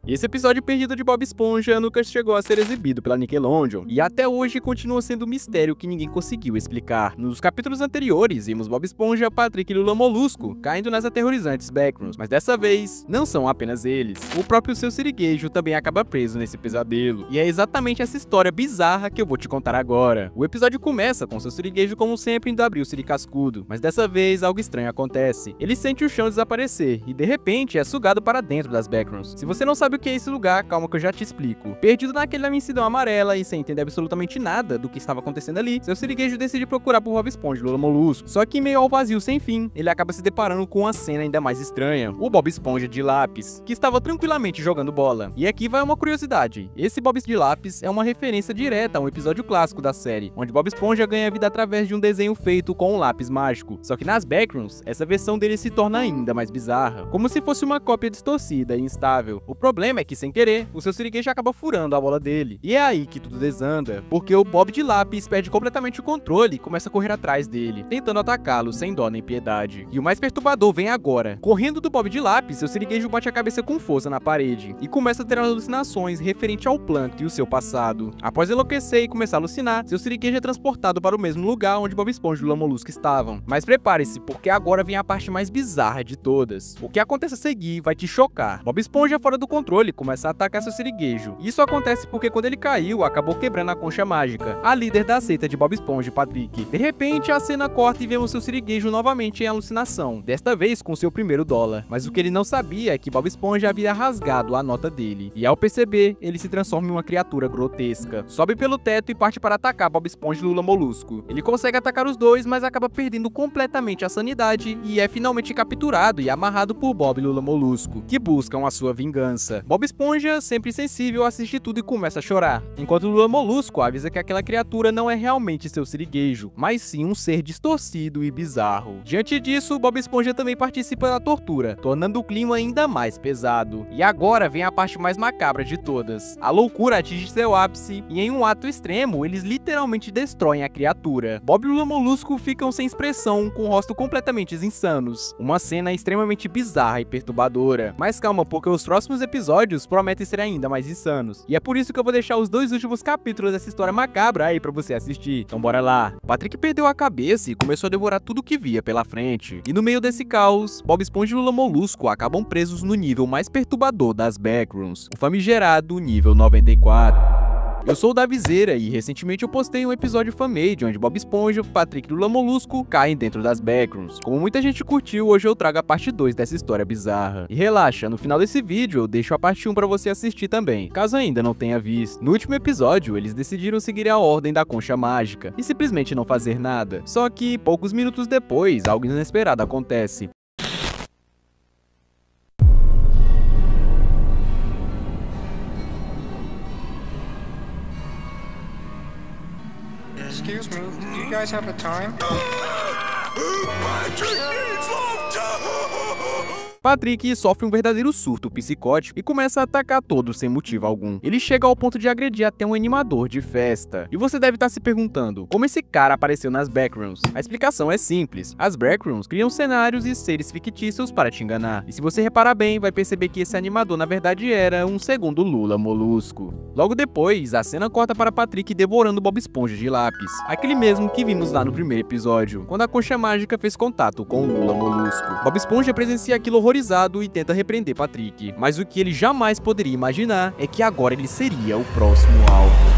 Esse episódio perdido de Bob Esponja nunca chegou a ser exibido pela Nickelodeon, e até hoje continua sendo um mistério que ninguém conseguiu explicar. Nos capítulos anteriores, vimos Bob Esponja, Patrick e Lula Molusco caindo nas aterrorizantes Backrooms, mas dessa vez, não são apenas eles. O próprio seu siriguejo também acaba preso nesse pesadelo, e é exatamente essa história bizarra que eu vou te contar agora. O episódio começa com seu siriguejo como sempre indo abrir o siricascudo, mas dessa vez algo estranho acontece. Ele sente o chão desaparecer, e de repente é sugado para dentro das Backrooms. Se você não sabe o que é esse lugar, calma que eu já te explico. Perdido naquela imensidão amarela e sem entender absolutamente nada do que estava acontecendo ali, seu siriguejo decide procurar por Bob Esponja e Lula Molusco. Só que em meio ao vazio sem fim, ele acaba se deparando com uma cena ainda mais estranha. O Bob Esponja de lápis, que estava tranquilamente jogando bola. E aqui vai uma curiosidade. Esse Bob de lápis é uma referência direta a um episódio clássico da série, onde Bob Esponja ganha vida através de um desenho feito com um lápis mágico. Só que nas Backrooms, essa versão dele se torna ainda mais bizarra, como se fosse uma cópia distorcida e instável. O problema é que, sem querer, o seu siriguejo acaba furando a bola dele. E é aí que tudo desanda, porque o Bob de lápis perde completamente o controle e começa a correr atrás dele, tentando atacá-lo sem dó nem piedade. E o mais perturbador vem agora. Correndo do Bob de lápis, seu siriguejo bate a cabeça com força na parede e começa a ter alucinações referente ao Plankton e o seu passado. Após enlouquecer e começar a alucinar, seu siriguejo é transportado para o mesmo lugar onde Bob Esponja e Lula Molusco estavam. Mas prepare-se, porque agora vem a parte mais bizarra de todas. O que acontece a seguir vai te chocar. Bob Esponja, fora do controle, começa a atacar seu siriguejo. Isso acontece porque quando ele caiu, acabou quebrando a concha mágica, a líder da seita de Bob Esponja e Patrick. De repente, a cena corta e vemos seu siriguejo novamente em alucinação, desta vez com seu primeiro dólar. Mas o que ele não sabia é que Bob Esponja havia rasgado a nota dele, e ao perceber, ele se transforma em uma criatura grotesca. Sobe pelo teto e parte para atacar Bob Esponja e Lula Molusco. Ele consegue atacar os dois, mas acaba perdendo completamente a sanidade e é finalmente capturado e amarrado por Bob e Lula Molusco, que buscam a sua vingança. Bob Esponja, sempre sensível, assiste tudo e começa a chorar, enquanto Lula Molusco avisa que aquela criatura não é realmente seu siriguejo, mas sim um ser distorcido e bizarro. Diante disso, Bob Esponja também participa da tortura, tornando o clima ainda mais pesado. E agora vem a parte mais macabra de todas. A loucura atinge seu ápice e em um ato extremo, eles literalmente destroem a criatura. Bob e Lula Molusco ficam sem expressão, com o rosto completamente insanos. Uma cena extremamente bizarra e perturbadora. Mas calma, porque os próximos episódios prometem ser ainda mais insanos. E é por isso que eu vou deixar os dois últimos capítulos dessa história macabra aí pra você assistir. Então bora lá. Patrick perdeu a cabeça e começou a devorar tudo que via pela frente. E no meio desse caos, Bob Esponja e Lula Molusco acabam presos no nível mais perturbador das Backrooms, o famigerado nível 94. Eu sou o Davizeira e recentemente eu postei um episódio fanmade onde Bob Esponja, Patrick e Lula Molusco caem dentro das Backrooms. Como muita gente curtiu, hoje eu trago a parte 2 dessa história bizarra. E relaxa, no final desse vídeo eu deixo a parte 1 pra você assistir também, caso ainda não tenha visto. No último episódio, eles decidiram seguir a ordem da concha mágica e simplesmente não fazer nada. Só que, poucos minutos depois, algo inesperado acontece. Excuse me, do you guys have a time? Patrick sofre um verdadeiro surto psicótico e começa a atacar todos sem motivo algum. Ele chega ao ponto de agredir até um animador de festa. E você deve estar se perguntando, como esse cara apareceu nas Backrooms? A explicação é simples. As Backrooms criam cenários e seres fictícios para te enganar. E se você reparar bem, vai perceber que esse animador na verdade era um segundo Lula Molusco. Logo depois, a cena corta para Patrick devorando Bob Esponja de lápis, aquele mesmo que vimos lá no primeiro episódio, quando a concha mágica fez contato com o Lula Molusco. Bob Esponja presencia aquilo horrorizado e tenta repreender Patrick, mas o que ele jamais poderia imaginar é que agora ele seria o próximo alvo.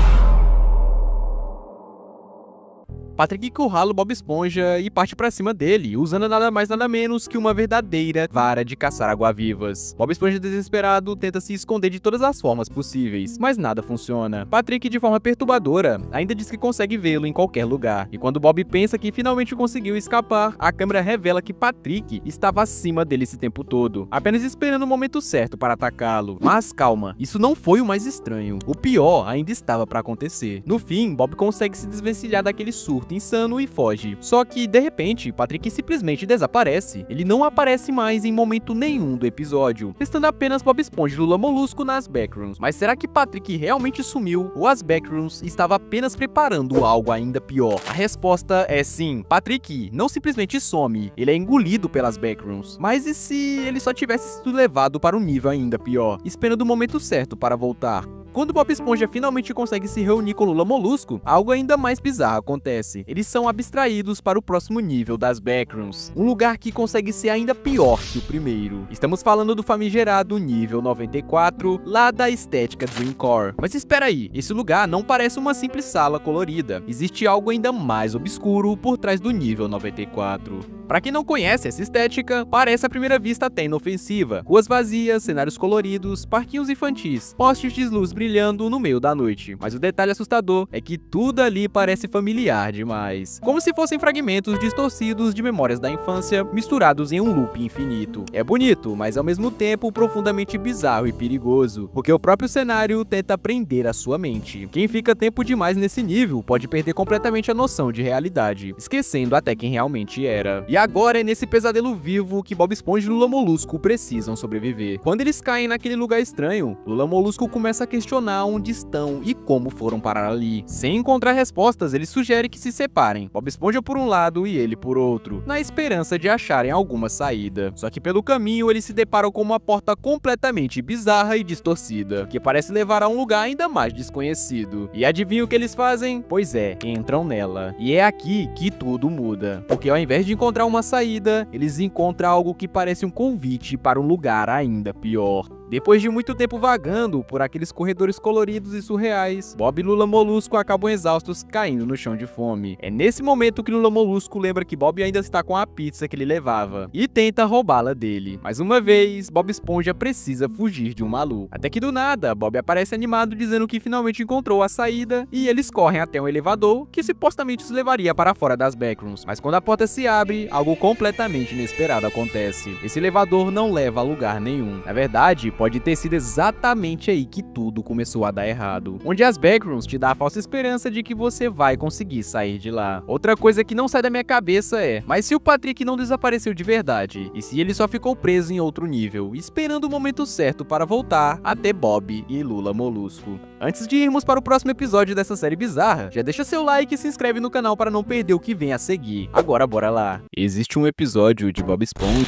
Patrick encurrala o Bob Esponja e parte pra cima dele, usando nada mais nada menos que uma verdadeira vara de caçar água-vivas. Bob Esponja, desesperado, tenta se esconder de todas as formas possíveis, mas nada funciona. Patrick, de forma perturbadora, ainda diz que consegue vê-lo em qualquer lugar. E quando Bob pensa que finalmente conseguiu escapar, a câmera revela que Patrick estava acima dele esse tempo todo, apenas esperando o momento certo para atacá-lo. Mas calma, isso não foi o mais estranho. O pior ainda estava para acontecer. No fim, Bob consegue se desvencilhar daquele surto surto insano e foge. Só que, de repente, Patrick simplesmente desaparece. Ele não aparece mais em momento nenhum do episódio, restando apenas Bob Esponja e Lula Molusco nas backrooms. Mas será que Patrick realmente sumiu ou as backrooms estavam apenas preparando algo ainda pior? A resposta é sim. Patrick não simplesmente some, ele é engolido pelas backrooms. Mas e se ele só tivesse sido levado para um nível ainda pior, esperando o momento certo para voltar? Quando Bob Esponja finalmente consegue se reunir com Lula Molusco, algo ainda mais bizarro acontece. Eles são abstraídos para o próximo nível das backrooms, um lugar que consegue ser ainda pior que o primeiro. Estamos falando do famigerado nível 94, lá da estética Dreamcore. Mas espera aí, esse lugar não parece uma simples sala colorida. Existe algo ainda mais obscuro por trás do nível 94. Pra quem não conhece essa estética, parece à primeira vista até inofensiva. Ruas vazias, cenários coloridos, parquinhos infantis, postes de luz brilhando no meio da noite. Mas o detalhe assustador é que tudo ali parece familiar demais. Como se fossem fragmentos distorcidos de memórias da infância, misturados em um loop infinito. É bonito, mas ao mesmo tempo profundamente bizarro e perigoso, porque o próprio cenário tenta prender a sua mente. Quem fica tempo demais nesse nível pode perder completamente a noção de realidade, esquecendo até quem realmente era. E agora é nesse pesadelo vivo que Bob Esponja e Lula Molusco precisam sobreviver. Quando eles caem naquele lugar estranho, Lula Molusco começa a questionar onde estão e como foram parar ali. Sem encontrar respostas, ele sugere que se separem, Bob Esponja por um lado e ele por outro, na esperança de acharem alguma saída. Só que pelo caminho eles se deparam com uma porta completamente bizarra e distorcida, que parece levar a um lugar ainda mais desconhecido. E adivinha o que eles fazem? Pois é, entram nela. E é aqui que tudo muda, porque ao invés de encontrar uma saída, eles encontram algo que parece um convite para um lugar ainda pior. Depois de muito tempo vagando por aqueles corredores coloridos e surreais, Bob e Lula Molusco acabam exaustos, caindo no chão de fome. É nesse momento que Lula Molusco lembra que Bob ainda está com a pizza que ele levava e tenta roubá-la dele. Mais uma vez, Bob Esponja precisa fugir de um maluco. Até que do nada, Bob aparece animado dizendo que finalmente encontrou a saída e eles correm até um elevador que supostamente os levaria para fora das backrooms. Mas quando a porta se abre, algo completamente inesperado acontece. Esse elevador não leva a lugar nenhum. Na verdade, pode ter sido exatamente aí que tudo começou a dar errado, onde as backrooms te dão a falsa esperança de que você vai conseguir sair de lá. Outra coisa que não sai da minha cabeça é, mas se o Patrick não desapareceu de verdade, e se ele só ficou preso em outro nível, esperando o momento certo para voltar até Bob e Lula Molusco? Antes de irmos para o próximo episódio dessa série bizarra, já deixa seu like e se inscreve no canal para não perder o que vem a seguir. Agora bora lá. Existe um episódio de Bob Esponja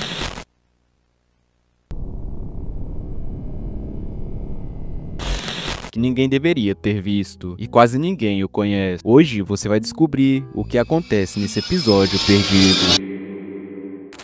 que ninguém deveria ter visto, e quase ninguém o conhece. Hoje você vai descobrir o que acontece nesse episódio perdido.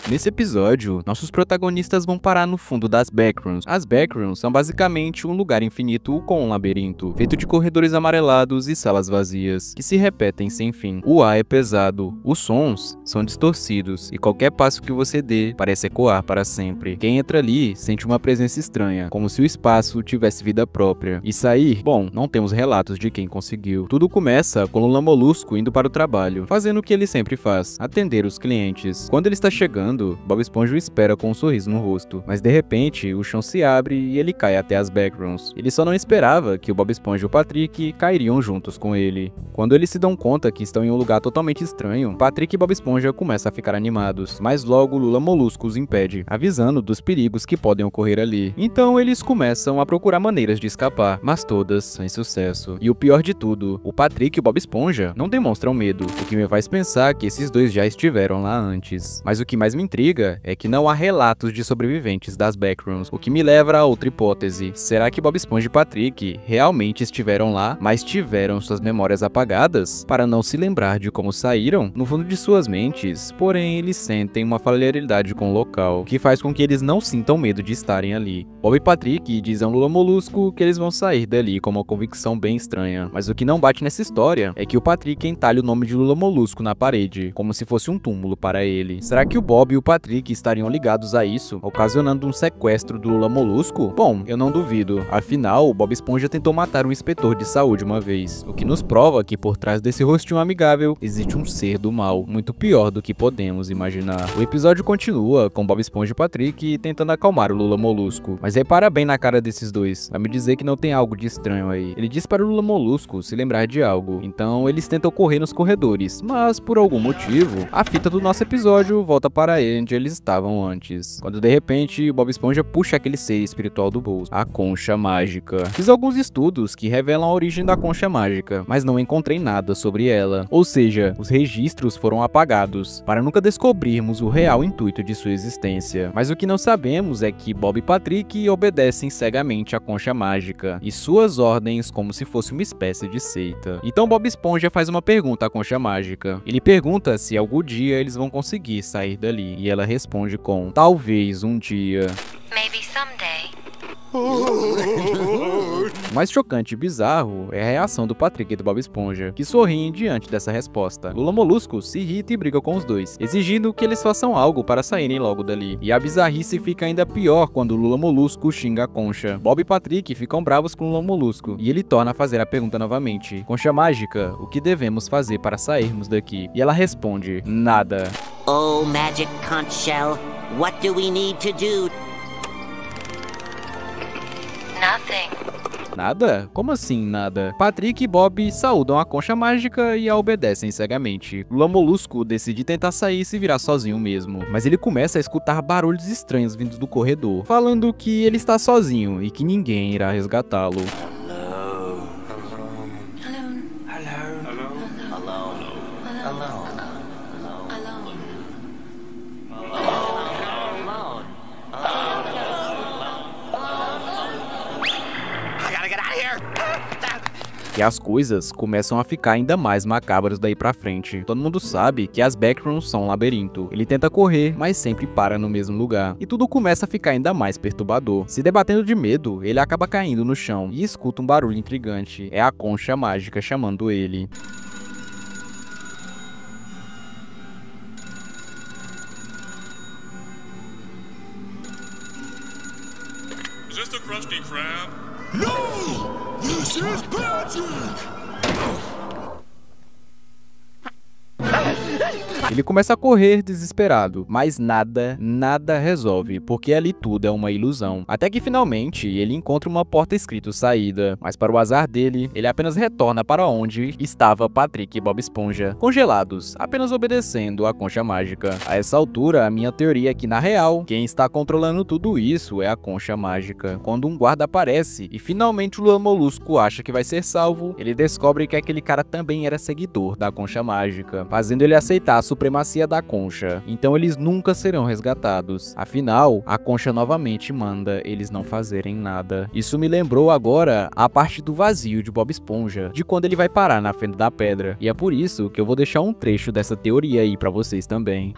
Nesse episódio, nossos protagonistas vão parar no fundo das backrooms. As backrooms são basicamente um lugar infinito com um labirinto, feito de corredores amarelados e salas vazias, que se repetem sem fim. O ar é pesado, os sons são distorcidos, e qualquer passo que você dê parece ecoar para sempre. Quem entra ali sente uma presença estranha, como se o espaço tivesse vida própria. E sair? Bom, não temos relatos de quem conseguiu. Tudo começa com Lula Molusco indo para o trabalho, fazendo o que ele sempre faz, atender os clientes. Quando ele está chegando, Bob Esponja o espera com um sorriso no rosto, mas de repente o chão se abre e ele cai até as backrooms. Ele só não esperava que o Bob Esponja e o Patrick cairiam juntos com ele. Quando eles se dão conta que estão em um lugar totalmente estranho, Patrick e Bob Esponja começam a ficar animados, mas logo Lula Molusco os impede, avisando dos perigos que podem ocorrer ali. Então eles começam a procurar maneiras de escapar, mas todas sem sucesso. E o pior de tudo, o Patrick e o Bob Esponja não demonstram medo, o que me faz pensar que esses dois já estiveram lá antes. Mas o que mais me intriga é que não há relatos de sobreviventes das backrooms, o que me leva a outra hipótese. Será que Bob Esponja e Patrick realmente estiveram lá, mas tiveram suas memórias apagadas para não se lembrar de como saíram? No fundo de suas mentes, porém, eles sentem uma familiaridade com o local, que faz com que eles não sintam medo de estarem ali. Bob e Patrick dizem ao Lula Molusco que eles vão sair dali com uma convicção bem estranha, mas o que não bate nessa história é que o Patrick entalha o nome de Lula Molusco na parede, como se fosse um túmulo para ele. Será que o Bob Bob e o Patrick estariam ligados a isso, ocasionando um sequestro do Lula Molusco? Bom, eu não duvido. Afinal, o Bob Esponja tentou matar um inspetor de saúde uma vez, o que nos prova que por trás desse rostinho amigável existe um ser do mal, muito pior do que podemos imaginar. O episódio continua com Bob Esponja e Patrick tentando acalmar o Lula Molusco, mas repara bem na cara desses dois, vai me dizer que não tem algo de estranho aí. Ele diz para o Lula Molusco se lembrar de algo, então eles tentam correr nos corredores, mas por algum motivo, a fita do nosso episódio volta para onde eles estavam antes, quando de repente Bob Esponja puxa aquele ser espiritual do bolso, a concha mágica. Fiz alguns estudos que revelam a origem da concha mágica, mas não encontrei nada sobre ela, ou seja, os registros foram apagados, para nunca descobrirmos o real intuito de sua existência. Mas o que não sabemos é que Bob e Patrick obedecem cegamente à concha mágica e suas ordens como se fosse uma espécie de seita. Então Bob Esponja faz uma pergunta à concha mágica. Ele pergunta se algum dia eles vão conseguir sair dali, e ela responde com talvez um dia. Maybe someday. O mais chocante e bizarro é a reação do Patrick e do Bob Esponja, que sorriem diante dessa resposta. Lula Molusco se irrita e briga com os dois, exigindo que eles façam algo para saírem logo dali. E a bizarrice fica ainda pior quando Lula Molusco xinga a concha. Bob e Patrick ficam bravos com Lula Molusco, e ele torna a fazer a pergunta novamente. Concha mágica, o que devemos fazer para sairmos daqui? E ela responde, nada. Oh, Magic Conch Shell, what do we need to do? Nothing. Nada? Como assim nada? Patrick e Bob saúdam a concha mágica e a obedecem cegamente. Lula Molusco decide tentar sair e se virar sozinho mesmo, mas ele começa a escutar barulhos estranhos vindos do corredor, falando que ele está sozinho e que ninguém irá resgatá-lo. E as coisas começam a ficar ainda mais macabras daí pra frente. Todo mundo sabe que as backrooms são um labirinto. Ele tenta correr, mas sempre para no mesmo lugar. E tudo começa a ficar ainda mais perturbador. Se debatendo de medo, ele acaba caindo no chão e escuta um barulho intrigante. É a concha mágica chamando ele. Is this the Krusty Krab? No! This is Patrick! Ele começa a correr desesperado, mas nada resolve, porque ali tudo é uma ilusão. Até que finalmente ele encontra uma porta escrito saída, mas para o azar dele, ele apenas retorna para onde estava Patrick e Bob Esponja, congelados, apenas obedecendo a concha mágica. A essa altura, a minha teoria é que na real, quem está controlando tudo isso é a concha mágica. Quando um guarda aparece e finalmente o Lula Molusco acha que vai ser salvo, ele descobre que aquele cara também era seguidor da concha mágica, fazendo ele aceitar a supremacia da concha. Então eles nunca serão resgatados. Afinal, a concha novamente manda eles não fazerem nada. Isso me lembrou agora a parte do vazio de Bob Esponja, de quando ele vai parar na fenda da pedra. E é por isso que eu vou deixar um trecho dessa teoria aí pra vocês também.